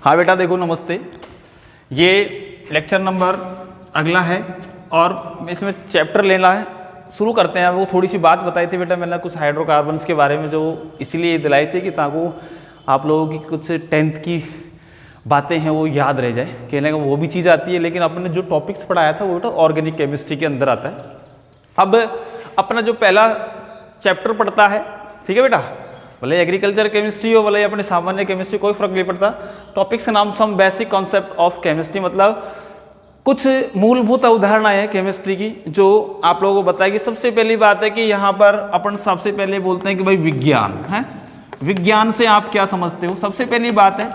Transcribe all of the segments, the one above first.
हाँ बेटा देखो नमस्ते। ये लेक्चर नंबर अगला है और इसमें चैप्टर लेना है। शुरू करते हैं। वो थोड़ी सी बात बताई थी बेटा मैंने कुछ हाइड्रोकार्बन्स के बारे में, जो इसलिए दिलाई थी कि ताकि आप लोगों की कुछ 10th की बातें हैं वो याद रह जाए। कहने का वो भी चीज़ आती है, लेकिन अपने जो टॉपिक्स पढ़ाया था वो बेटा ऑर्गेनिक केमिस्ट्री के अंदर आता है। अब अपना जो पहला चैप्टर पढ़ता है, ठीक है बेटा, भले एग्रीकल्चर केमिस्ट्री हो भले अपने सामान्य केमिस्ट्री, कोई फर्क नहीं पड़ता। टॉपिक्स का नाम some basic concept of chemistry, मतलब कुछ मूलभूत अवधारणाएं हैं केमिस्ट्री की जो आप लोगों को बताएगी। सबसे पहली बात है कि यहाँ पर अपन सबसे पहले बोलते हैं कि भाई विज्ञान है। विज्ञान से आप क्या समझते हो, सबसे पहली बात है।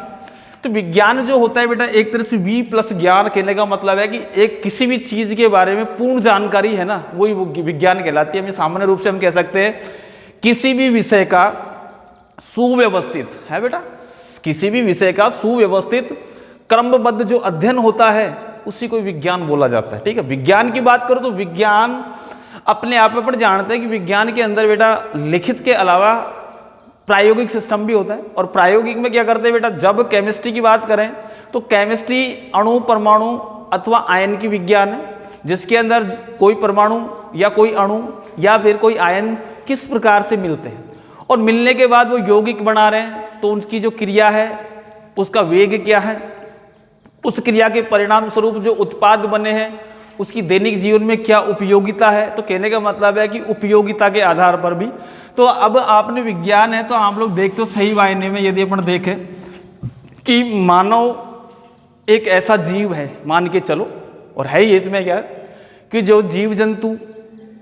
तो विज्ञान जो होता है बेटा एक तरह से वी प्लस ज्ञान कहने का मतलब है कि एक किसी भी चीज के बारे में पूर्ण जानकारी है ना, वही विज्ञान कहलाती है। सामान्य रूप से हम कह सकते हैं किसी भी विषय का सुव्यवस्थित है बेटा, किसी भी विषय का सुव्यवस्थित क्रमबद्ध जो अध्ययन होता है उसी को विज्ञान बोला जाता है। ठीक है, विज्ञान की बात करो तो विज्ञान अपने आप में अपन जानते हैं कि विज्ञान के अंदर बेटा लिखित के अलावा प्रायोगिक सिस्टम भी होता है। और प्रायोगिक में क्या करते हैं बेटा, जब केमिस्ट्री की बात करें तो केमिस्ट्री अणु परमाणु अथवा आयन की विज्ञान है, जिसके अंदर कोई परमाणु या कोई अणु या फिर कोई आयन किस प्रकार से मिलते हैं और मिलने के बाद वो यौगिक बना रहे हैं, तो उनकी जो क्रिया है उसका वेग क्या है, उस क्रिया के परिणाम स्वरूप जो उत्पाद बने हैं उसकी दैनिक जीवन में क्या उपयोगिता है। तो कहने का मतलब है कि उपयोगिता के आधार पर भी। तो अब आपने विज्ञान है तो आप लोग देखते हो सही मायने में यदि अपन देखें कि मानव एक ऐसा जीव है, मान के चलो, और है ही इसमें क्या कि जो जीव जंतु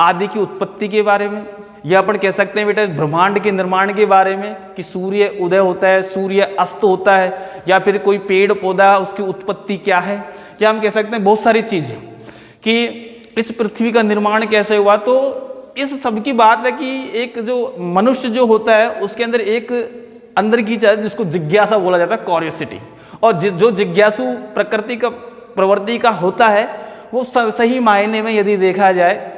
आदि की उत्पत्ति के बारे में, या अपन कह सकते हैं बेटा ब्रह्मांड के निर्माण के बारे में कि सूर्य उदय होता है, सूर्य अस्त होता है, या फिर कोई पेड़ पौधा उसकी उत्पत्ति क्या है, या हम कह सकते हैं बहुत सारी चीज़ें कि इस पृथ्वी का निर्माण कैसे हुआ। तो इस सब की बात है कि एक जो मनुष्य जो होता है उसके अंदर एक अंदर की चीज जिसको जिज्ञासा बोला जाता है, क्यूरियोसिटी, और जो जिज्ञासु प्रकृति का प्रवृत्ति का होता है वो सही मायने में यदि देखा जाए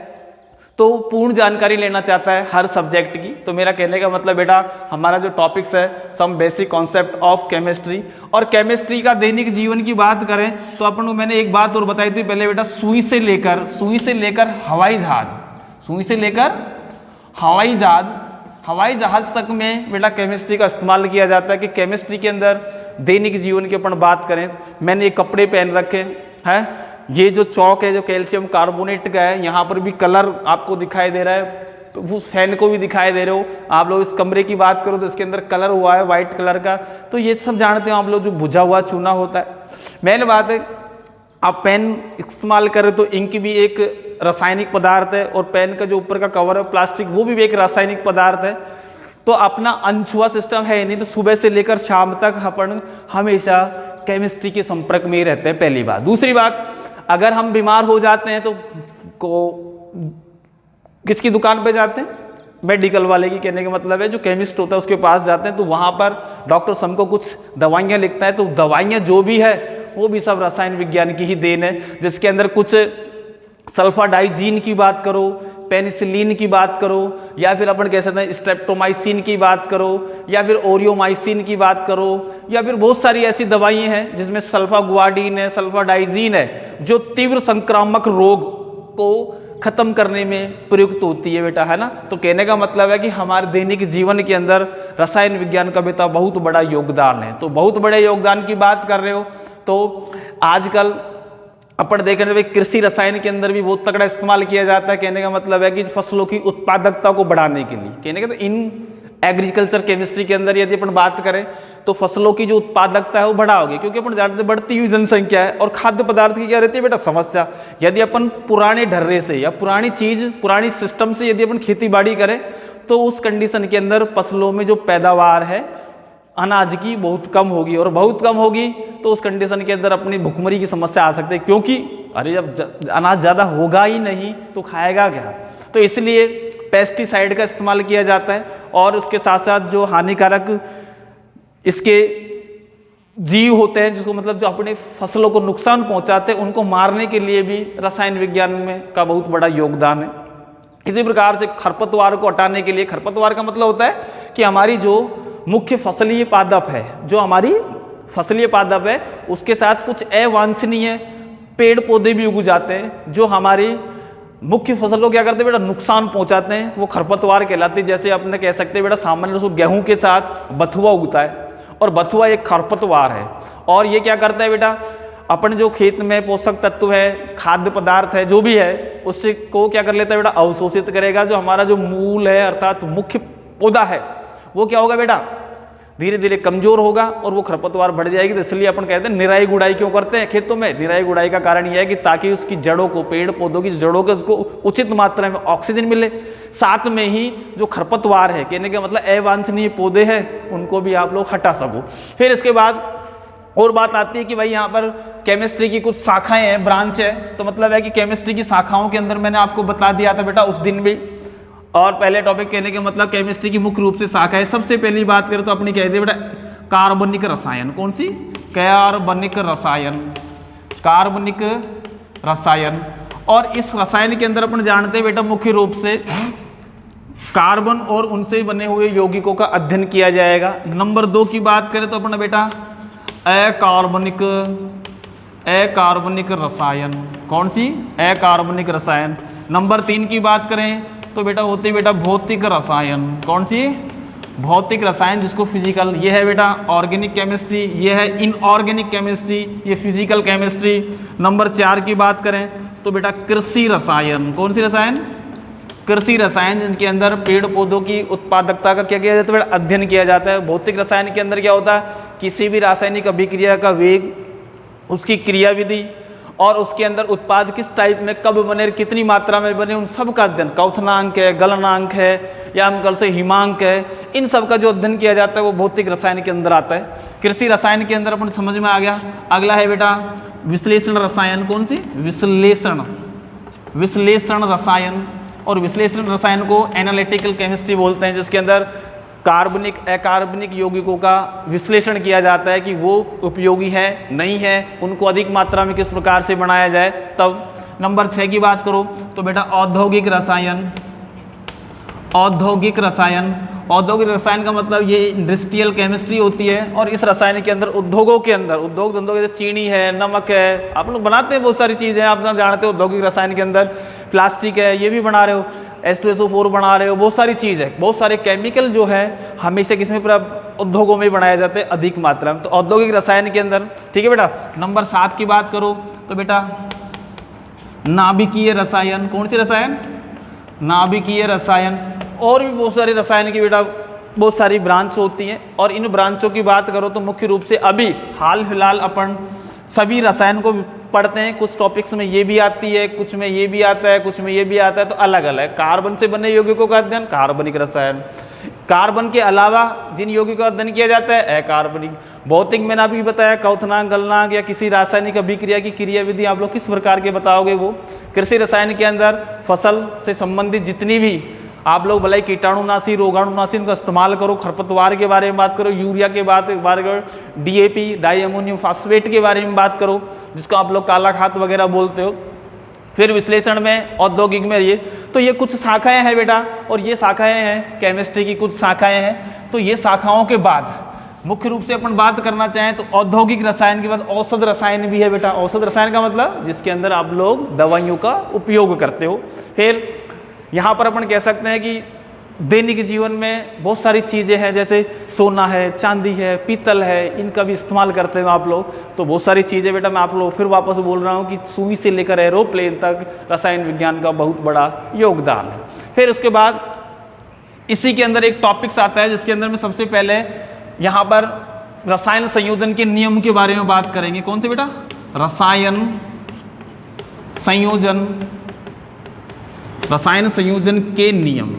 तो पूर्ण जानकारी लेना चाहता है हर सब्जेक्ट की। तो मेरा कहने का मतलब बेटा हमारा जो टॉपिक्स है some basic concept of chemistry, और केमिस्ट्री का दैनिक जीवन की बात करें तो अपन को मैंने एक बात और बताई थी पहले बेटा, सुई से लेकर हवाई जहाज, सुई से लेकर हवाई जहाज तक में बेटा केमिस्ट्री का इस्तेमाल किया जाता है। कि केमिस्ट्री के अंदर दैनिक जीवन की अपन बात करें, मैंने ये कपड़े पहन रखे हैं, ये जो चौक है जो कैल्शियम कार्बोनेट का है, यहाँ पर भी कलर आपको दिखाई दे रहा है, तो वो फैन को भी दिखाई दे रहे हो आप लोग। इस कमरे की बात करो तो इसके अंदर कलर हुआ है वाइट कलर का, तो ये सब जानते हो आप लोग, जो बुझा हुआ चूना होता है। मेन बात है आप पेन इस्तेमाल करें तो इंक भी एक रासायनिक पदार्थ है, और पेन का जो ऊपर का कवर है प्लास्टिक वो भी एक रासायनिक पदार्थ है। तो अपना अनछुआ सिस्टम है नहीं, तो सुबह से लेकर शाम तक अपन हमेशा केमिस्ट्री के संपर्क में ही रहते हैं, पहली बात। दूसरी बात, अगर हम बीमार हो जाते हैं तो किसकी दुकान पे जाते हैं, मेडिकल वाले की। कहने का मतलब है जो केमिस्ट होता है उसके पास जाते हैं, तो वहाँ पर डॉक्टर हमको कुछ दवाइयाँ लिखता है, तो दवाइयाँ जो भी है वो भी सब रसायन विज्ञान की ही देन है, जिसके अंदर कुछ सल्फाडाइजीन की बात करो, पेनिसिलिन की बात करो, या फिर अपन कह सकते हैं स्ट्रेप्टोमाइसिन की बात करो, या फिर ओरियोमाइसिन की बात करो, या फिर बहुत सारी ऐसी दवाइयाँ हैं जिसमें सल्फागुआडिन है, सल्फाडाइजीन है, जो तीव्र संक्रामक रोग को खत्म करने में प्रयुक्त होती है बेटा, है ना। तो कहने का मतलब है कि हमारे दैनिक जीवन के अंदर रसायन विज्ञान का बेटा बहुत बड़ा योगदान है। तो बहुत बड़े योगदान की बात कर रहे हो तो आजकल अपन देख रहे हैं कृषि रसायन के अंदर भी बहुत तगड़ा इस्तेमाल किया जाता है। कहने का मतलब है कि फसलों की उत्पादकता को बढ़ाने के लिए, कहने का तो इन एग्रीकल्चर केमिस्ट्री के अंदर यदि अपन बात करें तो फसलों की जो उत्पादकता है वो बढ़ाओगे, क्योंकि अपन जानते बढ़ती हुई जनसंख्या है और खाद्य पदार्थ की क्या रहती है बेटा समस्या। यदि अपन पुराने ढर्रे से या पुरानी चीज पुरानी सिस्टम से यदि अपन खेती बाड़ी करें तो उस कंडीशन के अंदर फसलों में जो पैदावार है अनाज की बहुत कम होगी, और बहुत कम होगी तो उस कंडीशन के अंदर अपनी भुखमरी की समस्या आ सकती है, क्योंकि अरे जब अनाज ज़्यादा होगा ही नहीं तो खाएगा क्या। तो इसलिए पेस्टिसाइड का इस्तेमाल किया जाता है, और उसके साथ साथ जो हानिकारक इसके जीव होते हैं जिसको मतलब जो अपने फसलों को नुकसान पहुंचाते हैं उनको मारने के लिए भी रसायन विज्ञान में का बहुत बड़ा योगदान है। इसी प्रकार से खरपतवार को हटाने के लिए, खरपतवार का मतलब होता है कि हमारी जो मुख्य फसलीय पादप है, जो हमारी फसलीय पादप है उसके साथ कुछ अवांछनीय पेड़ पौधे भी उग जाते हैं जो हमारी मुख्य फसल को क्या करते हैं बेटा, नुकसान पहुंचाते हैं। वो खरपतवार कहलाते हैं। जैसे अपने कह सकते हैं बेटा, सामान्य रूप से गेहूं के साथ बथुआ उगता है और बथुआ एक खरपतवार है और ये क्या करता है बेटा, अपन जो खेत में पोषक तत्व है, खाद्य पदार्थ है, जो भी है, उससे को क्या कर लेता है बेटा, अवशोषित करेगा। जो हमारा जो मूल है अर्थात मुख्य पौधा है वो क्या होगा बेटा, धीरे धीरे कमजोर होगा और वो खरपतवार बढ़ जाएगी। तो इसलिए अपन कहते हैं निराई गुड़ाई क्यों करते हैं खेतों में। निराई गुड़ाई का कारण यह है कि ताकि उसकी जड़ों को, पेड़ पौधों की जड़ों को उसको उचित मात्रा में ऑक्सीजन मिले, साथ में ही जो खरपतवार है, कहने का मतलब अवांछनीय पौधे हैं, उनको भी आप लोग हटा सको। फिर इसके बाद और बात आती है कि भाई यहाँ पर केमिस्ट्री की कुछ शाखाएं हैं, ब्रांच है। तो मतलब है कि केमिस्ट्री की शाखाओं के अंदर मैंने आपको बता दिया था बेटा उस दिन भी। और पहले टॉपिक कहने का मतलब केमिस्ट्री की मुख्य रूप से शाखा है। सबसे पहली बात करें तो अपनी कह दी बेटा कार्बनिक रसायन। कौन सी? कार्बनिक रसायन। कार्बनिक रसायन। और इस रसायन के अंदर अपन जानते हैं बेटा मुख्य रूप से कार्बन और उनसे बने हुए यौगिकों का अध्ययन किया जाएगा। नंबर 2 की बात करें तो अपना बेटा अकार्बनिक रसायन। कौन सी? अकार्बनिक रसायन। नंबर 3 की बात करें तो बेटा होती है बेटा भौतिक रसायन। कौन सी? भौतिक रसायन, जिसको फिजिकल, ये है बेटा ऑर्गेनिक केमिस्ट्री, ये है इनऑर्गेनिक केमिस्ट्री, ये फिजिकल केमिस्ट्री। नंबर 4 की बात करें तो बेटा कृषि रसायन। कौन सी रसायन? कृषि रसायन, जिनके अंदर पेड़ पौधों की उत्पादकता का क्या किया जाता है बेटा, अध्ययन किया जाता है। भौतिक रसायन के अंदर क्या होता है, किसी भी रासायनिक अभिक्रिया का वेग, उसकी क्रियाविधि और उसके अंदर उत्पाद किस टाइप में कब बने, कितनी मात्रा में बने, उन सब का अध्ययन। क्वथनांक है, गलनांक है, या हम कल से हिमांक है, इन सब का जो अध्ययन किया जाता है वो भौतिक रसायन के अंदर आता है। कृषि रसायन के अंदर अपन समझ में आ गया। अगला है बेटा विश्लेषण रसायन। कौन सी? विश्लेषण रसायन। और विश्लेषण रसायन को एनालिटिकल केमिस्ट्री बोलते हैं, जिसके अंदर कार्बनिक अकार्बनिक यौगिकों का विश्लेषण किया जाता है कि वो उपयोगी है नहीं है, उनको अधिक मात्रा में किस प्रकार से बनाया जाए। तब नंबर 6 की बात करो तो बेटा औद्योगिक रसायन। औद्योगिक रसायन। औद्योगिक रसायन का मतलब ये इंडस्ट्रियल केमिस्ट्री होती है और इस रसायन के अंदर उद्योगों के अंदर, उद्योग धंधों के, चीनी है, नमक है, आप लोग बनाते हैं बहुत सारी चीज़ें, आप जानते हो। औद्योगिक रसायन के अंदर प्लास्टिक है, ये भी बना रहे हो, H2SO4 बना रहे हो, बहुत सारी चीज़ है, बहुत सारे केमिकल जो है हमेशा किसमें उद्योगों में बनाए जाते हैं अधिक मात्रा में। तो औद्योगिक रसायन के अंदर, ठीक है बेटा। नंबर 7 की बात करो तो बेटा नाभिकीय रसायन। कौन सी रसायन? नाभिकीय रसायन। और भी बहुत सारे रसायन की बेटा बहुत सारी ब्रांच होती हैं और इन ब्रांचों की बात करो तो मुख्य रूप से अभी हाल फिलहाल अपन सभी रसायन को पढ़ते हैं। कुछ टॉपिक्स में ये भी आती है, कुछ में ये भी आता है, कुछ में ये भी आता है, तो अलग अलग। कार्बन से बने यौगिकों का अध्ययन कार्बनिक रसायन। कार्बन के अलावा जिन यौगिकों का अध्ययन किया जाता है अकार्बनिक। भौतिक मैंने अभी बताया, क्वथनांक, गलनांक या किसी रासायनिक अभिक्रिया की क्रियाविधि आप लोग किस प्रकार के बताओगे वो। कृषि रसायन के अंदर फसल से संबंधित जितनी भी आप लोग भले कीटाणुनाशी, रोगाणुनाशी का इस्तेमाल करो। खरपतवार के बारे में बात करो, यूरिया के बारे में करो, DAP डाई अमोनियम फास्फेट के बारे में बात करो, जिसको आप लोग काला खाद वगैरह बोलते हो। फिर विश्लेषण में, औद्योगिक में, ये तो ये कुछ शाखाएं हैं बेटा, और ये शाखाएं हैं केमिस्ट्री की, कुछ शाखाएं हैं। तो ये शाखाओं के बाद मुख्य रूप से अपन बात करना चाहें तो औद्योगिक रसायन के बाद औषध रसायन भी है बेटा। औषध रसायन का मतलब जिसके अंदर आप लोग दवाइयों का उपयोग करते हो। फिर यहाँ पर अपन कह सकते हैं कि दैनिक जीवन में बहुत सारी चीज़ें हैं, जैसे सोना है, चांदी है, पीतल है, इनका भी इस्तेमाल करते हैं आप लोग। तो बहुत सारी चीज़ें बेटा, मैं आप लोग फिर वापस बोल रहा हूँ कि सुई से लेकर एरोप्लेन तक रसायन विज्ञान का बहुत बड़ा योगदान है। फिर उसके बाद इसी के अंदर एक टॉपिक्स आता है जिसके अंदर में सबसे पहले यहाँ पर रसायन संयोजन के नियम के बारे में बात करेंगे। कौन से बेटा? रसायन संयोजन। रसायन संयोजन के नियम।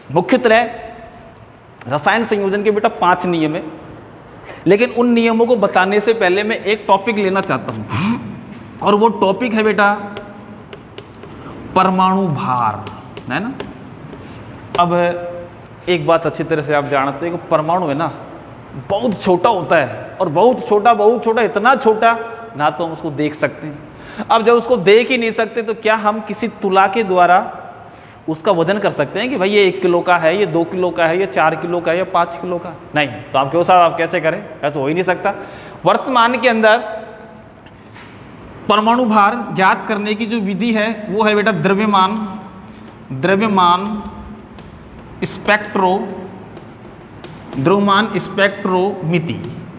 मुख्यतः रसायन संयोजन के बेटा 5 नियम है, लेकिन उन नियमों को बताने से पहले मैं एक टॉपिक लेना चाहता हूं और वो टॉपिक है बेटा परमाणु भार, है ना। अब एक बात अच्छी तरह से आप जानते हैं कि परमाणु है ना बहुत छोटा होता है, और बहुत छोटा, इतना छोटा ना तो हम उसको देख सकते हैं। अब जब उसको देख ही नहीं सकते तो क्या हम किसी तुला के द्वारा उसका वजन कर सकते हैं कि भाई ये 1 किलो का है, ये 2 किलो का है, ये 4 किलो का है, या 5 किलो का? नहीं। तो आप क्यों साहब आप कैसे करें? ऐसा हो ही नहीं सकता। वर्तमान के अंदर परमाणु भार ज्ञात करने की जो विधि है वो है बेटा द्रव्यमान स्पेक्ट्रोमिति।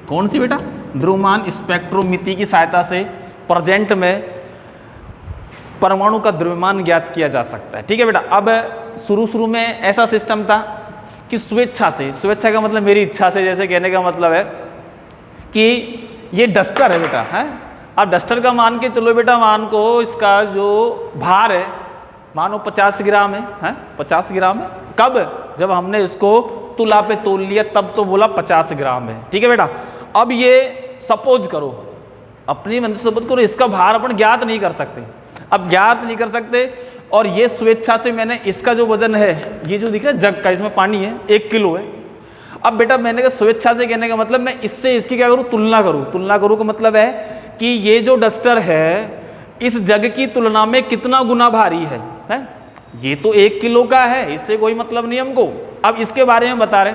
कौन सी बेटा? द्रव्यमान स्पेक्ट्रोमिति की सहायता से प्रेजेंट में परमाणु का द्रव्यमान ज्ञात किया जा सकता है। ठीक है बेटा। अब शुरू में ऐसा सिस्टम था कि स्वेच्छा का मतलब मेरी इच्छा से, जैसे कहने का मतलब है कि ये डस्टर है बेटा, है। अब डस्टर का मान के चलो बेटा, मान को इसका जो भार है मानो 50 ग्राम है, 50 ग्राम है। कब? जब हमने इसको तुला पे तोल लिया तब तो बोला 50 ग्राम है। ठीक है बेटा। अब ये सपोज करो, अपनी मन से सपोज करो, इसका भार अपन ज्ञात नहीं कर सकते। अब ज्ञात नहीं कर सकते और ये स्वेच्छा से मैंने इसका जो वजन है, ये जो दिख रहा है जग का, इसमें पानी है, 1 किलो है। अब बेटा मैंने कहा स्वेच्छा से कहने का मतलब मैं इससे इसकी क्या करूं? तुलना करूं का मतलब है कि ये जो डस्टर है इस जग की तुलना में कितना गुना भारी है? ये तो 1 किलो का है, इससे कोई मतलब नहीं हमको। अब इसके बारे में बता रहे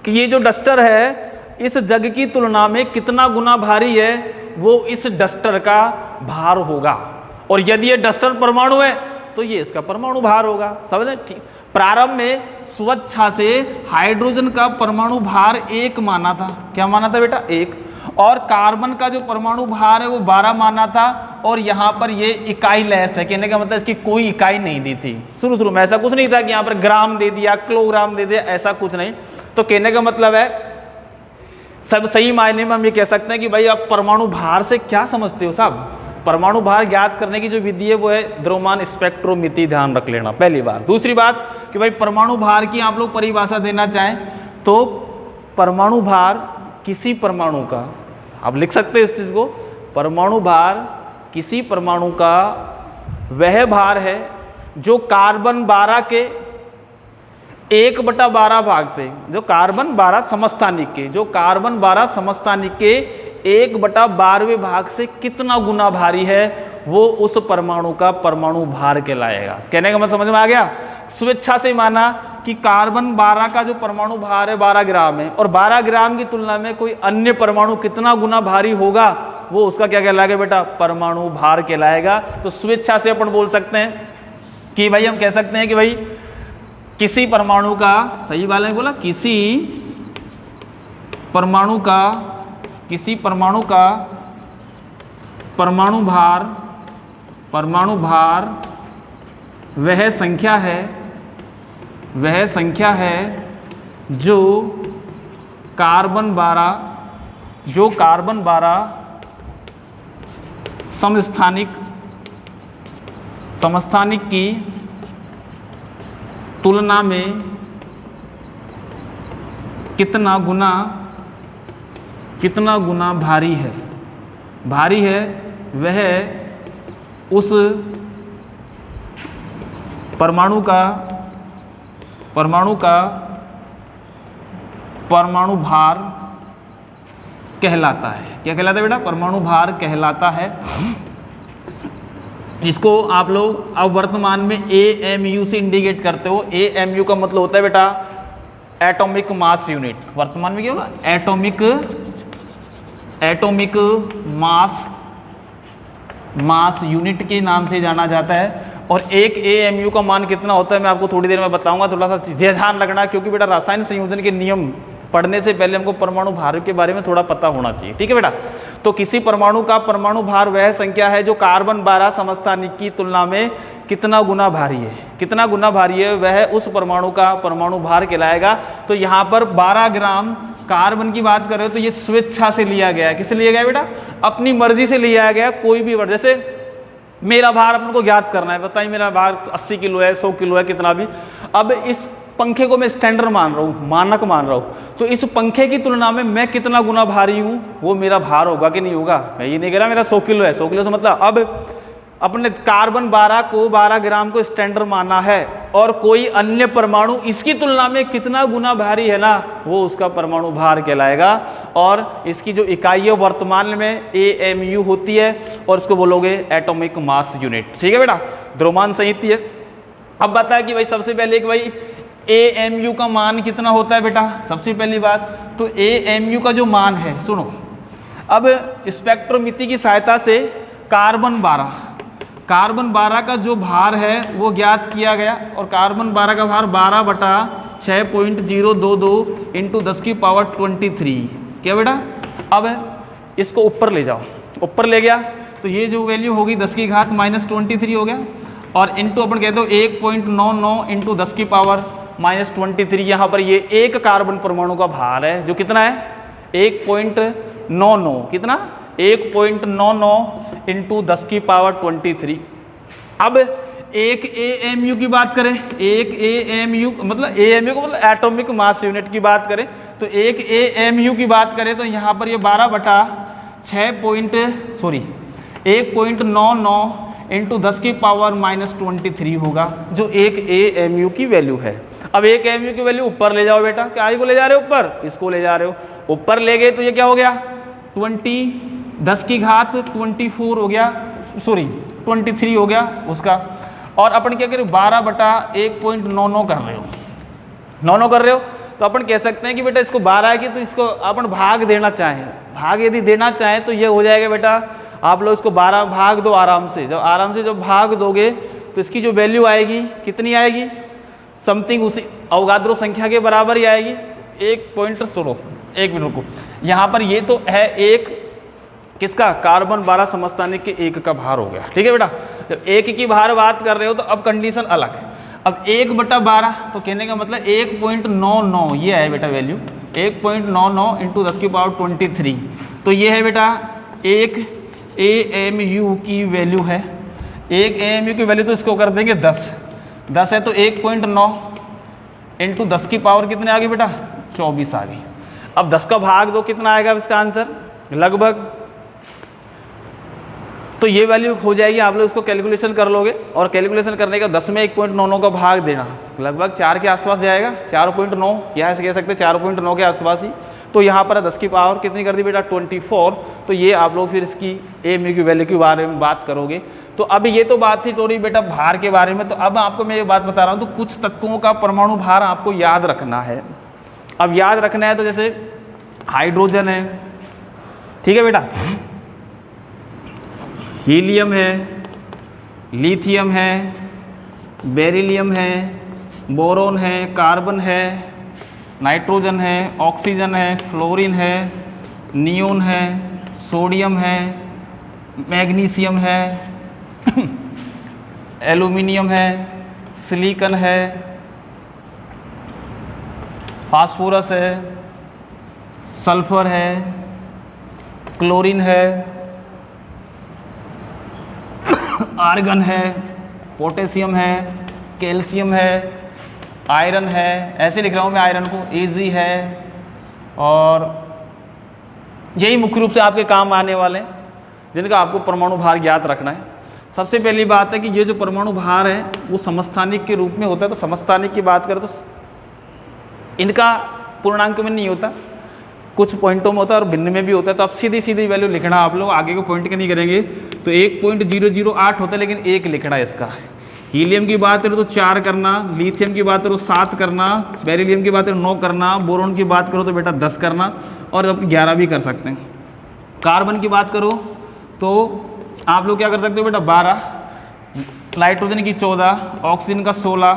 कि ये जो डस्टर है इस जग की तुलना में कितना गुना भारी है, वो इस डस्टर का भार होगा। और यदि ये डस्टर परमाणु है तो ये इसका परमाणु भार होगा। समझे? ठीक। प्रारंभ में स्वेच्छा से हाइड्रोजन का परमाणु भार 1 माना था। क्या माना था बेटा? 1। और कार्बन का जो परमाणु भार है वो 12 माना था। और यहाँ पर ये इकाई लेस है, कहने का मतलब इसकी कोई इकाई नहीं दी थी। शुरू में ऐसा कुछ नहीं था कि यहाँ पर ग्राम दे दिया, किलोग्राम दे दिया, ऐसा कुछ नहीं। तो कहने का मतलब है सब सही मायने में हम ये कह सकते हैं कि भाई आप परमाणु भार से क्या समझते हो साहब? परमाणु भार ज्ञात करने की जो विधि है वो है द्रव्यमान स्पेक्ट्रोमिति, ध्यान रख लेना पहली बात। दूसरी बात कि भाई परमाणु भार की आप लोग परिभाषा देना चाहें तो परमाणु भार किसी परमाणु का, आप लिख सकते हैं इस चीज को, परमाणु भार किसी परमाणु का वह भार है जो कार्बन 12 के 1/12 भाग से, जो कार्बन 12 समस्थानिक के, जो कार्बन 12 समस्थानिक के 1/12वें भाग से कितना गुना भारी है, वो उस परमाणु का परमाणु भार कहलाएगा। कहने का मतलब समझ में आ गया? स्वेच्छा से माना कि कार्बन 12 का जो परमाणु भार है 12 ग्राम है, और 12 ग्राम की तुलना में कोई अन्य परमाणु कितना गुना भारी होगा, वो उसका क्या कहलाएगा बेटा? परमाणु भार कहलाएगा। तो स्वेच्छा से अपन बोल सकते हैं कि भाई, हम कह सकते हैं कि भाई किसी परमाणु का, सही वाले ने बोला, किसी परमाणु का परमाणु भार वह संख्या है जो कार्बन 12 समस्थानिक की तुलना में कितना गुना भारी है, वह उस परमाणु का परमाणु भार कहलाता है। क्या कहलाता है बेटा? परमाणु भार कहलाता है। जिसको आप लोग अब वर्तमान में AMU से इंडिकेट करते हो। AMU का मतलब होता है बेटा एटॉमिक मास यूनिट। वर्तमान में क्या होगा? एटॉमिक मास यूनिट के नाम से जाना जाता है। और एक AMU का मान कितना होता है मैं आपको थोड़ी देर में बताऊंगा। थोड़ा सा ध्यान रखना, क्योंकि बेटा रासायनिक संयोजन के नियम पढ़ने से पहले हमको परमाणु भार के बारे में थोड़ा पता होना चाहिए। ठीक है बेटा? तो किसी परमाणु का परमाणु भार वह संख्या है जो कार्बन 12 समस्थानिक की तुलना में कितना गुना भारी है, वह उस परमाणु का परमाणु भार कहलाएगा। तो यहाँ पर 12 ग्राम कार्बन की बात कर रहे हो तो ये स्वेच्छा से लिया गया है। किससे लिया गया बेटा? अपनी मर्जी से लिया गया। कोई भी वर्ग, जैसे मेरा भार अपन को ज्ञात करना है, बताइए मेरा भार 80 किलो है, 100 किलो है, कितना भी। अब इस पंखे को मैं स्टैंडर्ड मान रहा हूँ, मानक मान रहा हूँ, तो इस पंखे की तुलना में मैं कितना गुना भारी हूँ, वो मेरा भार होगा कि नहीं होगा? मैं ये नहीं कह रहा मेरा 100 किलो है। 100 किलो से मतलब अब अपने कार्बन 12 को 12 ग्राम को स्टैंडर्ड माना है, और कोई अन्य परमाणु इसकी तुलना में कितना गुना भारी है ना, वो उसका परमाणु भार कहलाएगा। और इसकी जो इकाई है वर्तमान में AMU होती है, और इसको बोलोगे एटॉमिक मास यूनिट। ठीक है बेटा? द्रव्यमान संयुति है। अब बताया कि भाई सबसे पहले कि भाई AMU का मान कितना होता है बेटा, सबसे पहली बात तो AMU का जो मान है, सुनो अब स्पेक्ट्रोमिति की सहायता से कार्बन 12 का जो भार है वो ज्ञात किया गया, और कार्बन 12 का भार 12/6.022 इंटू 10 की पावर 23। क्या बेटा, अब इसको ऊपर ले जाओ, ऊपर ले गया तो ये जो वैल्यू होगी 10 की घात -23 हो गया, और इंटू अपन कहते हो 1.99 इंटू 10 की पावर -23। यहाँ पर ये एक कार्बन परमाणु का भार है जो कितना है 1.99, कितना 1.99 इंटू 10 की पावर 23। अब एक AMU की बात करें, एक AMU मतलब AMU को मतलब एटॉमिक मास यूनिट की बात करें, तो एक AMU की बात करें तो यहाँ पर ये 1.99 इंटू 10 की पावर -23 होगा, जो एक AMU की वैल्यू है। अब एक AMU की वैल्यू ऊपर ले जाओ बेटा, क्या को ले जा रहे हो ऊपर, इसको ले जा रहे हो, ऊपर ले गए तो ये क्या हो गया 10 की घात 24 हो गया, 23 हो गया उसका। और अपन क्या करें 12/1.99 कर रहे हो, 99 कर रहे हो, तो अपन कह सकते हैं कि बेटा इसको 12 की तो इसको अपन भाग देना चाहें, भाग यदि देना चाहें तो ये हो जाएगा बेटा, आप लोग इसको 12 भाग दो आराम से, जब भाग दोगे तो इसकी जो वैल्यू आएगी कितनी आएगी, समथिंग उसी अवगाद्रो संख्या के बराबर ही आएगी। एक मिनट रुको, यहाँ पर ये तो है एक किसका, कार्बन 12 समस्थानिक के एक का भार हो गया, ठीक है बेटा। जब एक की भार बात कर रहे हो तो अब कंडीशन अलग, अब 1/12 तो कहने का मतलब 1.99 ये है बेटा वैल्यू, 1.99 इंटू 10 की पावर 23, तो ये है बेटा एक AMU की वैल्यू है, एक AMU की वैल्यू तो इसको कर देंगे 10 है तो 1.9 इंटू 10 की पावर कितने आ गई बेटा 24 आ गई। अब 10 का भाग दो कितना आएगा इसका आंसर लगभग, तो ये वैल्यू हो जाएगी, आप लोग इसको कैलकुलेशन कर लोगे, और कैलकुलेशन करने का 10 में 1.99 का भाग देना लगभग 4 के आसपास जाएगा, 4.9 यहाँ से कह सकते हैं 4.9 के आसपास ही। तो यहाँ पर 10 की पावर कितनी कर दी बेटा 24, तो ये आप लोग फिर इसकी AMU की वैल्यू के बारे में बात करोगे। तो अब ये तो बात थी थोड़ी बेटा भार के बारे में, तो अब आपको मैं ये बात बता रहा हूँ, तो कुछ तत्वों का परमाणु भार आपको याद रखना है। अब याद रखना है तो जैसे हाइड्रोजन है, ठीक है बेटा, हीलियम है, लिथियम है, बेरिलियम है, बोरोन है, कार्बन है, नाइट्रोजन है, ऑक्सीजन है, फ्लोरीन है, नियोन है, सोडियम है, मैग्नीशियम है, एल्यूमिनियम है, सिलिकॉन है, फास्फोरस है, सल्फर है, क्लोरीन है, आर्गन है, पोटेशियम है, कैल्शियम है, आयरन है, ऐसे लिख रहा हूँ मैं आयरन को, Ag है, और यही मुख्य रूप से आपके काम आने वाले हैं जिनका आपको परमाणु भार ज्ञात रखना है। सबसे पहली बात है कि ये जो परमाणु भार है वो समस्थानिक के रूप में होता है, तो समस्थानिक की बात करें तो इनका पूर्णांक में नहीं होता, कुछ पॉइंटों में होता है और भिन्न में भी होता है, तो अब सीधी सीधी वैल्यू लिखना, आप लोग आगे को पॉइंट के नहीं करेंगे, तो 1.008 होता है, लेकिन एक लिखना है इसका। हीलियम की बात करो तो 4 करना, लिथियम की बात करो 7 करना, बेरिलियम की बात करो 9 करना, बोरोन की बात करो तो बेटा 10 करना, और अब 11 भी कर सकते हैं। कार्बन की बात करो तो आप लोग क्या कर सकते हो बेटा 12, नाइट्रोजन की 14, ऑक्सीजन का 16,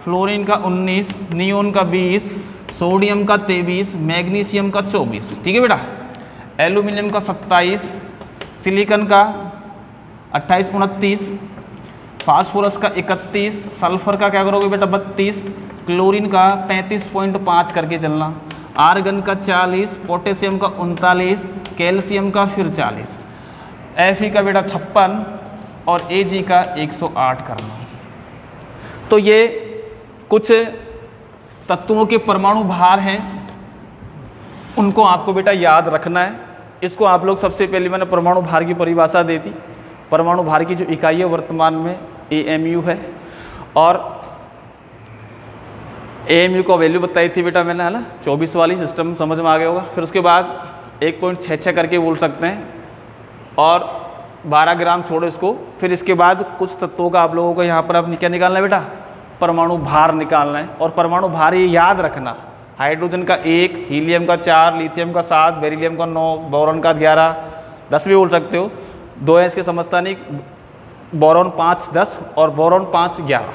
फ्लोरीन का 19, नियोन का 20, सोडियम का 23, मैग्नीशियम का 24, ठीक है बेटा, एल्यूमिनियम का 27, सिलिकॉन का 28 29, फास्फोरस का 31, सल्फर का क्या करोगे बेटा 32, क्लोरीन का 35.5 करके चलना, आर्गन का 40, पोटेशियम का 39, कैल्शियम का फिर 40, Fe का बेटा 56 और Ag का 108 करना। तो ये कुछ तत्वों के परमाणु भार हैं, उनको आपको बेटा याद रखना है। इसको आप लोग सबसे पहले मैंने परमाणु भार की परिभाषा दी थी, परमाणु भार की जो इकाई है वर्तमान में AMU है, और AMU को वैल्यू बताई थी बेटा मैंने, है ना, 24 वाली, सिस्टम समझ में आ गया होगा। फिर उसके बाद 1.66 करके बोल सकते हैं, और 12 ग्राम छोड़ो इसको। फिर इसके बाद कुछ तत्वों का आप लोगों को यहाँ पर अब क्या निकालना है बेटा, परमाणु भार निकालना है। और परमाणु भार ये याद रखना, हाइड्रोजन का 1, हीलियम का 4, लिथियम का 7, बेरिलियम का 9, बोरॉन का 11, 10 भी बोल सकते हो, 2 है इसके समस्थानिक, बोरॉन 5 10 और बोरॉन 5 11,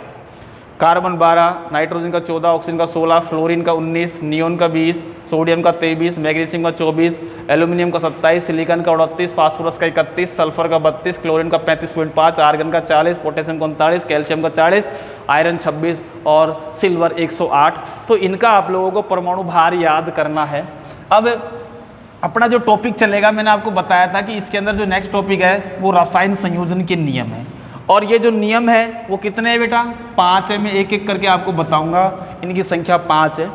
कार्बन 12, नाइट्रोजन का 14, ऑक्सीजन का 16, फ्लोरीन का 19, नियोन का 20, सोडियम का 23, मैग्नीशियम का 24, एल्यूमिनियम का 27, सिलिकॉन का 38, फास्फोरस का 31, सल्फर का 32, क्लोरीन का 35.5, आर्गन का 40, पोटेशियम का 39, कैल्शियम का 40, आयरन 26 और सिल्वर 108। तो इनका आप लोगों को परमाणु भार याद करना है। अब अपना जो टॉपिक चलेगा, मैंने आपको बताया था कि इसके अंदर जो नेक्स्ट टॉपिक है वो रसायन संयोजन के नियम है। और ये जो नियम है वो कितने हैं बेटा? 5 है। मैं एक एक करके आपको बताऊंगा, इनकी संख्या 5 है।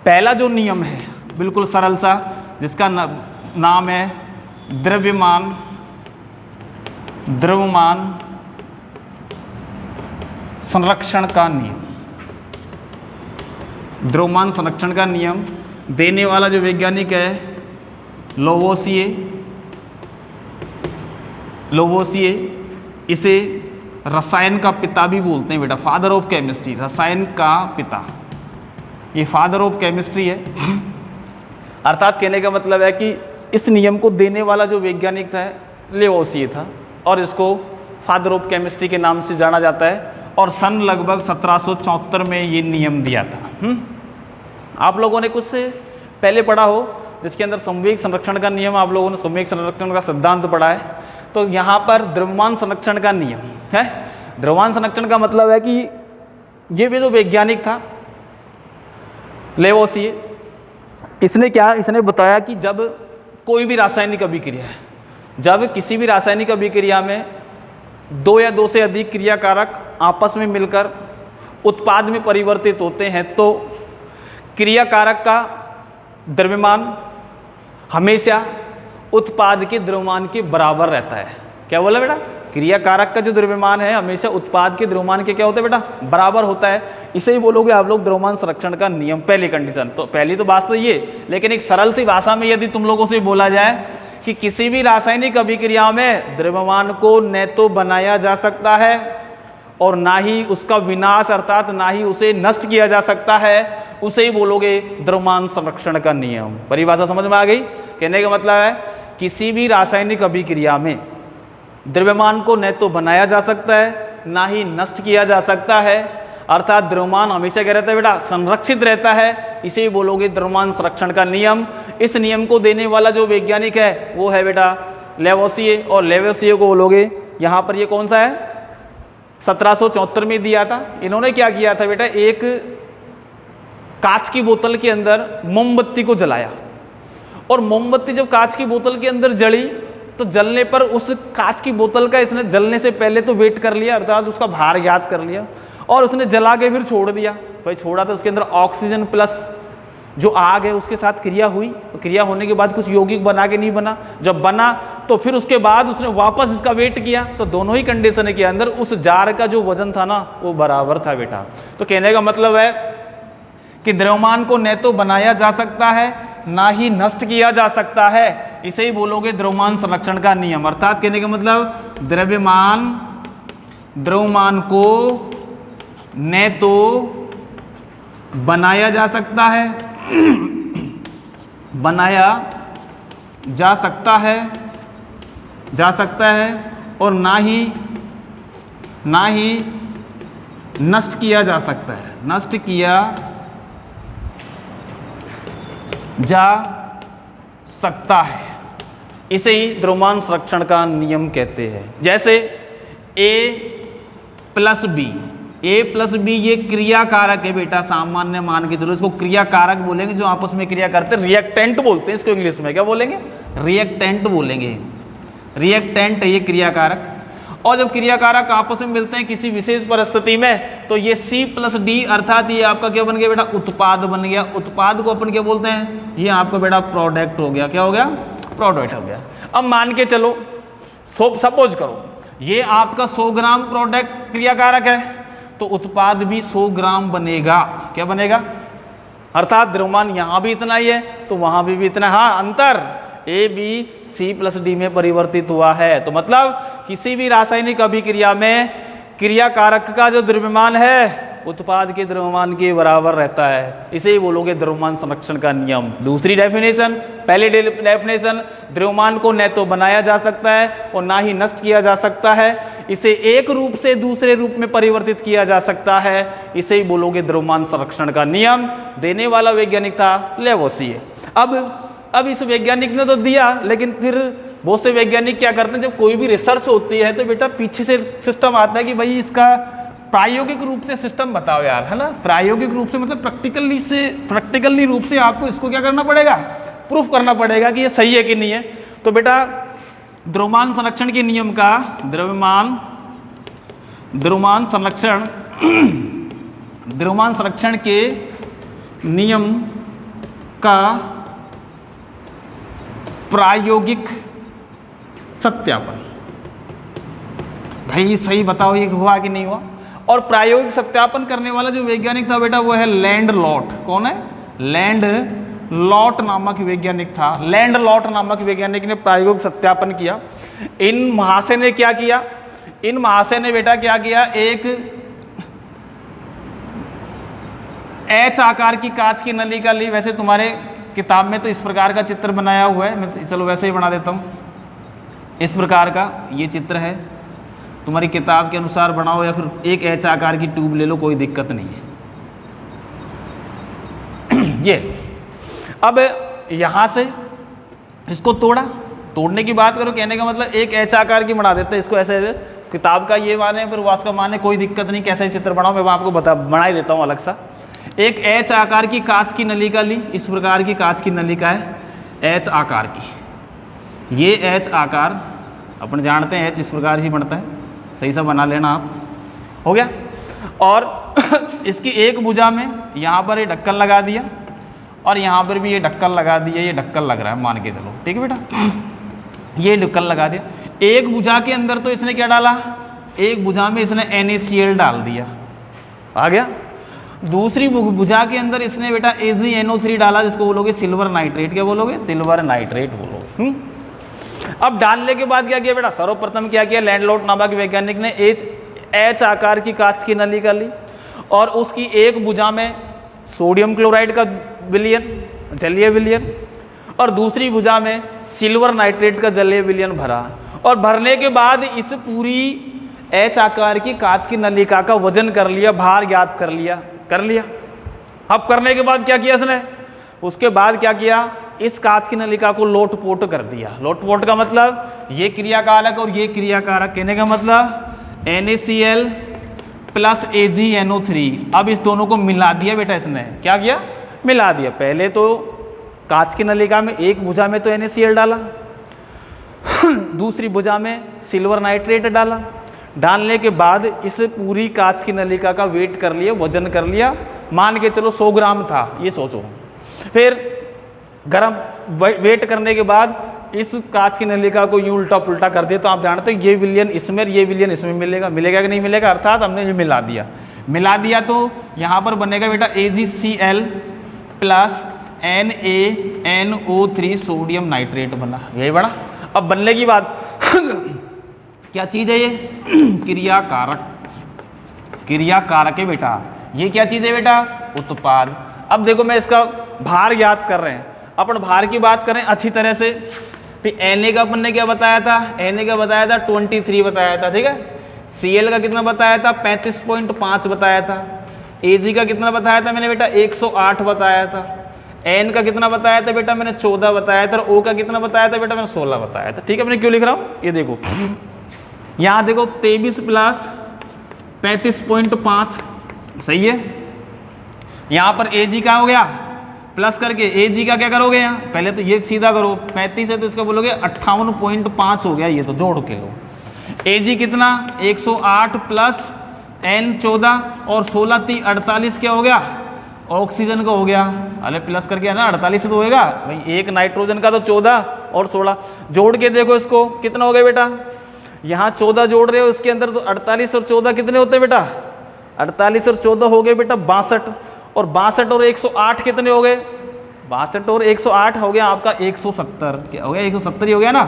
पहला जो नियम है बिल्कुल सरल सा, जिसका नाम है द्रव्यमान संरक्षण का नियम। द्रव्यमान संरक्षण का नियम देने वाला जो वैज्ञानिक है लोवोसिए, इसे रसायन का पिता भी बोलते हैं बेटा, फादर ऑफ केमिस्ट्री, रसायन का पिता, ये फादर ऑफ केमिस्ट्री है। अर्थात कहने का मतलब है कि इस नियम को देने वाला जो वैज्ञानिक था लेवोसिए था और इसको फादर ऑफ केमिस्ट्री के नाम से जाना जाता है। और सन लगभग 1774 में ये नियम दिया था। आप लोगों ने कुछ से पहले पढ़ा हो, जिसके अंदर संवेग संरक्षण का नियम, आप लोगों ने संवेग संरक्षण का सिद्धांत पढ़ा है। तो यहाँ पर द्रव्यमान संरक्षण का नियम है। द्रव्यमान संरक्षण का मतलब है कि ये भी जो वैज्ञानिक था लेवोसिए, इसने बताया कि जब कोई भी रासायनिक अभिक्रिया है, जब किसी भी रासायनिक अभिक्रिया में 2 या 2 से अधिक क्रियाकारक आपस में मिलकर उत्पाद में परिवर्तित होते हैं, तो क्रियाकारक का द्रव्यमान हमेशा उत्पाद के द्रव्यमान के बराबर रहता है। क्या बोला बेटा? क्रियाकारक का जो द्रव्यमान है हमेशा उत्पाद के द्रव्यमान के क्या होता है बेटा? बराबर होता है। इसे ही बोलोगे आप लोग द्रव्यमान संरक्षण का नियम, पहली कंडीशन। तो पहली तो बात तो ये, लेकिन एक सरल सी भाषा में यदि तुम लोगों से बोला जाए कि किसी भी रासायनिक अभिक्रिया में द्रव्यमान को न तो बनाया जा सकता है और ना ही उसका विनाश अर्थात ना ही उसे नष्ट किया जा सकता है, उसे ही बोलोगे द्रव्यमान संरक्षण का नियम। परिभाषा समझ में आ गई? कहने का मतलब है किसी भी रासायनिक अभिक्रिया में द्रव्यमान को न तो बनाया जा सकता है ना ही नष्ट किया जा सकता है, अर्थात द्रव्यमान हमेशा क्या रहता है बेटा? संरक्षित रहता है। इसे ही बोलोगे द्रव्यमान संरक्षण का नियम। इस नियम को देने वाला जो वैज्ञानिक है वो है बेटा लेवोसिए, और लेवोसिए को बोलोगे यहाँ पर ये कौन सा है? 1774 में दिया था। इन्होंने क्या किया था बेटा? एक कांच की बोतल के अंदर मोमबत्ती को जलाया, और मोमबत्ती जब कांच की बोतल के अंदर जली तो जलने पर उस कांच की बोतल का इसने जलने से पहले तो वेट कर लिया, अर्थात उसका भार ज्ञात कर लिया, और उसने जला के फिर छोड़ दिया। भाई छोड़ा तो उसके अंदर ऑक्सीजन प्लस जो आग है उसके साथ क्रिया हुई, तो क्रिया होने के बाद कुछ यौगिक बना के नहीं बना, जब बना तो फिर उसके बाद उसने वापस इसका वेट किया, तो दोनों ही कंडीशन के अंदर उस जार का जो वजन था ना वो बराबर था बेटा। तो कहने का मतलब है कि द्रव्यमान को न तो बनाया जा सकता है ना ही नष्ट किया जा सकता है, इसे ही बोलोगे द्रव्यमान संरक्षण का नियम। अर्थात कहने का मतलब द्रव्यमान को न तो बनाया जा सकता है और ना ही नष्ट किया जा सकता है, नष्ट किया जा सकता है। इसे ही द्रव्यमान संरक्षण का नियम कहते हैं। जैसे A प्लस बी ये क्रियाकारक है बेटा, सामान्य मान के चलो इसको क्रियाकारक बोलेंगे, जो आपस में क्रिया करते हैं रिएक्टेंट बोलते हैं इसको इंग्लिश में। क्या बोलेंगे? रिएक्टेंट बोलेंगे। रिएक्टेंट है ये क्रियाकारक। और जब क्रियाकारक आपस में मिलते हैं किसी विशेष परिस्थिति में, तो ये C प्लस डी अर्थात ये आपका क्या बन गया बेटा? उत्पाद बन गया। उत्पाद को अपन क्या बोलते हैं? ये आपका बेटा प्रोडक्ट हो गया। क्या हो गया? प्रोडक्ट हो गया। अब मान के चलो, सपोज करो ये आपका 100 ग्राम प्रोडक्ट क्रियाकारक है, तो उत्पाद भी 100 ग्राम बनेगा। क्या बनेगा? अर्थात द्रव्यमान यहाँ भी इतना ही है तो वहाँ भी इतना। हाँ, अंतर A B C plus D में परिवर्तित हुआ है। तो मतलब किसी भी रासायनिक अभिक्रिया में क्रियाकारक का जो द्रव्यमान है उत्पाद के द्रव्यमान के बराबर रहता है, इसे ही बोलोगे द्रव्यमान संरक्षण का नियम। दूसरी डेफिनेशन, पहली डेफिनेशन, द्रव्यमान को न तो बनाया जा सकता है और ना ही नष्ट किया जा सकता है, इसे एक रूप से दूसरे रूप में परिवर्तित किया जा सकता है, इसे ही बोलोगे द्रव्यमान संरक्षण का नियम। देने वाला वैज्ञानिक था लेवोसिए। अब इस वैज्ञानिक ने तो दिया, लेकिन फिर बहुत से वैज्ञानिक क्या करते हैं, जब कोई भी रिसर्च होती है तो बेटा पीछे से सिस्टम आता है कि भाई इसका प्रायोगिक रूप से सिस्टम बताओ यार, है ना। प्रायोगिक रूप से मतलब प्रैक्टिकली रूप से आपको इसको क्या करना पड़ेगा, प्रूफ करना पड़ेगा कि ये सही है कि नहीं है। तो बेटा द्रव्यमान संरक्षण के नियम का, द्रव्यमान संरक्षण के नियम का प्रायोगिक सत्यापन, भाई सही बताओ ये हुआ कि नहीं हुआ। और प्रायोगिक सत्यापन करने वाला जो वैज्ञानिक था बेटा वो है लैंडलॉट। कौन है? लैंडलॉट नामक वैज्ञानिक था। लैंडलॉट नामक वैज्ञानिक ने प्रायोगिक सत्यापन किया। इन महाशय ने क्या किया, इन महाशय ने बेटा क्या किया, एक एच आकार की कांच की नलिका ली। वैसे तुम्हारे किताब में तो इस प्रकार का चित्र बनाया हुआ है, मैं चलो वैसे ही बना देता हूँ। इस प्रकार का ये चित्र है, तुम्हारी किताब के अनुसार बनाओ या फिर एक एच आकार की ट्यूब ले लो, कोई दिक्कत नहीं है। ये अब यहाँ से इसको तोड़ने की बात करो, कहने का मतलब एक एच आकार की बना देते हैं इसको, ऐसे किताब का ये माने फिर वास का माने, कोई दिक्कत नहीं, कैसे चित्र बनाओ मैं आपको बना ही देता हूँ अलग सा। एक एच आकार की कांच की नलिका ली, इस प्रकार की कांच की नलिका है एच आकार की। ये एच आकार अपन जानते हैं एच इस प्रकार ही बनता है, सही सा बना लेना आप, हो गया। और इसकी एक भुजा में यहाँ पर ये ढक्कन लगा दिया और यहाँ पर भी ये ढक्कन लगा दिया, ये ढक्कन लग रहा है मान के चलो, ठीक है बेटा, ये ढक्कन लगा दिया। एक भुजा के अंदर तो इसने क्या डाला, एक भुजा में इसने NaCl डाल दिया, आ गया। दूसरी भुजा के अंदर इसने बेटा AgNO3 डाला, जिसको बोलोगे सिल्वर नाइट्रेट। क्या बोलोगे? सिल्वर नाइट्रेट बोलोगे। अब डालने के बाद क्या किया बेटा, सर्वप्रथम क्या किया, लैंडलॉट नामक वैज्ञानिक ने एच आकार की कांच की नलिका ली और उसकी एक भुजा में सोडियम क्लोराइड का विलयन, जलीय विलयन, और दूसरी भुजा में सिल्वर नाइट्रेट का जलीय विलयन भरा। और भरने के बाद इस पूरी एच आकार की कांच की नलिका का वजन कर लिया, भार ज्ञात कर लिया। अब करने के बाद क्या किया इसने, उसके बाद क्या किया, इस कांच की नलिका को लोटपोट कर दिया। लोटपोट का मतलब ये क्रियाकारक और ये क्रियाकारक, कहने का मतलब NaCl प्लस AgNO3। अब इस दोनों को मिला दिया बेटा, इसने क्या किया, मिला दिया। पहले तो कांच की नलिका में एक भुजा में तो NaCl डाला, दूसरी भुजा में सिल्वर नाइट्रेट डाला। डालने के बाद इस पूरी कांच की नलिका का वेट कर लिया, वजन कर लिया, मान के चलो 100 ग्राम था, ये सोचो। फिर गरम वेट करने के बाद इस कांच की नलिका को यूं उल्टा पुल्टा कर दिया, तो आप जानते हो ये विलयन इसमें, ये विलयन इसमें मिलेगा कि नहीं मिलेगा, अर्थात हमने ये मिला दिया तो यहाँ पर बनेगा बेटा AgCl plus NaNO3 sodium nitrate बना, यही बना। अब बनने की बात क्या चीज़ है ये, क्रियाकारक है बेटा। ये क्या चीज़ है बेटा, उत्पाद। अब देखो मैं इसका भार याद कर रहे हैं, अपन भार की बात करें अच्छी तरह से। फिर Na का अपन ने क्या बताया था, Na का बताया था 23 बताया था, ठीक है। Cl का कितना बताया था, 35.5 बताया था। Ag का कितना बताया था मैंने बेटा, 108 बताया था। N का कितना बताया था बेटा, मैंने 14 बताया था। और O का कितना बताया था बेटा, मैंने 16 बताया था, ठीक है। मैंने क्यों लिख रहा हूँ, ये देखो यहाँ देखो 23 प्लस 35.5 सही है। यहाँ पर Ag का हो गया प्लस करके, Ag का क्या करोगे यहाँ, पहले तो ये सीधा करो, 35 है तो इसका बोलोगे 58.5 हो गया, ये तो जोड़ के लो। Ag कितना 108 प्लस N 14 और 16 3 48 क्या हो गया, ऑक्सीजन का हो गया। अरे प्लस करके है ना 48 तो होएगा भाई, एक नाइट्रोजन का तो 14 और 16 जोड़ के देखो इसको कितना हो गया बेटा, यहाँ 14 जोड़ रहे हो इसके अंदर तो 48 और 14 कितने होते हैं बेटा, 48 और 14 हो गए बेटा 62, और 62 और 108 कितने हो गए, 62 और 108 हो गया आपका 170, क्या हो गया 170 ही हो गया ना।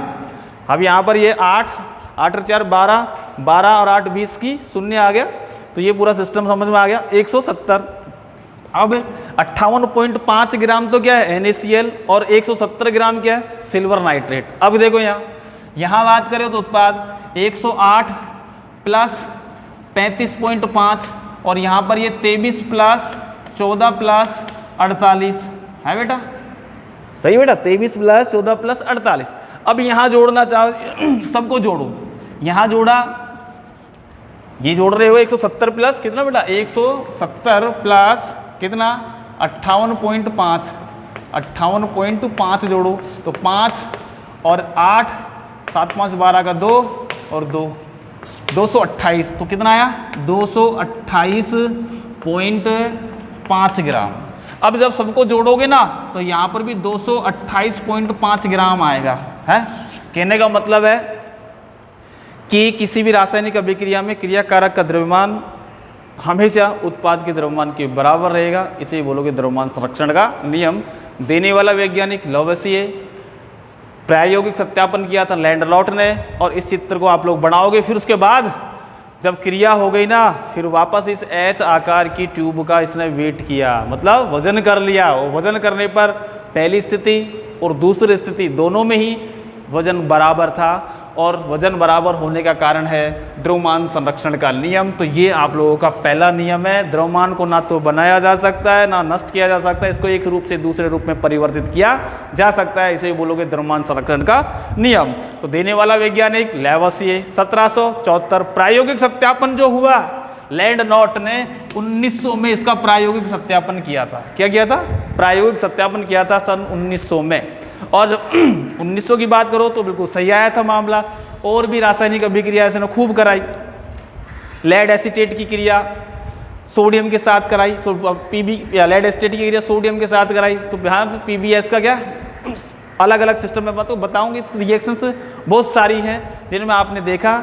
अब यहाँ पर ये 8 8 और 4 12 12 और 8 20 की शून्य आ गया, तो ये पूरा सिस्टम समझ में आ गया। 170 अब 58.5 ग्राम तो क्या है NaCl और 170 ग्राम क्या है सिल्वर नाइट्रेट। अब देखो यहाँ बात करें तो उत्पाद 108 प्लस 35.5 और यहाँ पर ये 23 प्लस 14 प्लस 48 है बेटा, सही बेटा, 23 प्लस 14 प्लस 48। अब यहाँ जोड़ना चाहो सबको जोड़ो, यहाँ जोड़ा, ये जोड़ रहे हो 170 प्लस कितना बेटा 170 प्लस कितना 58.5 58.5 जोड़ो तो 5 और 8 7 5 12 का 2 और 2 228 तो कितना आया 228.5 ग्राम। अब जब सबको जोड़ोगे ना तो यहाँ पर भी 228.5 ग्राम आएगा है। कहने का मतलब है कि किसी भी रासायनिक अभिक्रिया में क्रियाकारक का द्रव्यमान हमेशा उत्पाद के द्रव्यमान के बराबर रहेगा, इसे बोलोगे द्रव्यमान संरक्षण का नियम। देने वाला वैज्ञानिक लवसिए, प्रायोगिक सत्यापन किया था लैंडलॉट ने, और इस चित्र को आप लोग बनाओगे। फिर उसके बाद जब क्रिया हो गई ना, फिर वापस इस H आकार की ट्यूब का इसने वेट किया, मतलब वजन कर लिया। वो वजन करने पर पहली स्थिति और दूसरी स्थिति दोनों में ही वजन बराबर था, और वजन बराबर होने का कारण है द्रव्यमान संरक्षण का नियम। तो ये आप लोगों का पहला नियम है। द्रव्यमान को ना तो बनाया जा सकता है ना नष्ट किया जा सकता है, इसको एक रूप से दूसरे रूप में परिवर्तित किया जा सकता है, इसे बोलोगे द्रव्यमान संरक्षण का नियम। तो देने वाला वैज्ञानिक लैवसिए 1774। प्रायोगिक सत्यापन जो हुआ लैंडलॉट ने 1900 में इसका प्रायोगिक सत्यापन किया था। क्या किया था? प्रायोगिक सत्यापन किया था सन 1900 में। और जब 1900 की बात करो तो बिल्कुल सही आया था मामला। और भी रासायनिक अभिक्रिया इसने खूब कराई। लेड एसीटेट की क्रिया सोडियम के साथ कराई, लेड एसीटेट की क्रिया सोडियम के साथ कराई। तो यहाँ PbS का क्या अलग अलग सिस्टम में बताऊंगी। रिएक्शंस बहुत सारी हैं जिनमें आपने देखा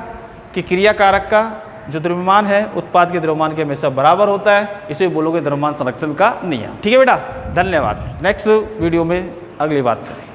कि क्रियाकारक का जो द्रव्यमान है उत्पाद के द्रव्यमान के हमेशा बराबर होता है, इसे बोलोगे द्रव्यमान संरक्षण का नियम। ठीक है बेटा, धन्यवाद। नेक्स्ट वीडियो में अगली बात करें।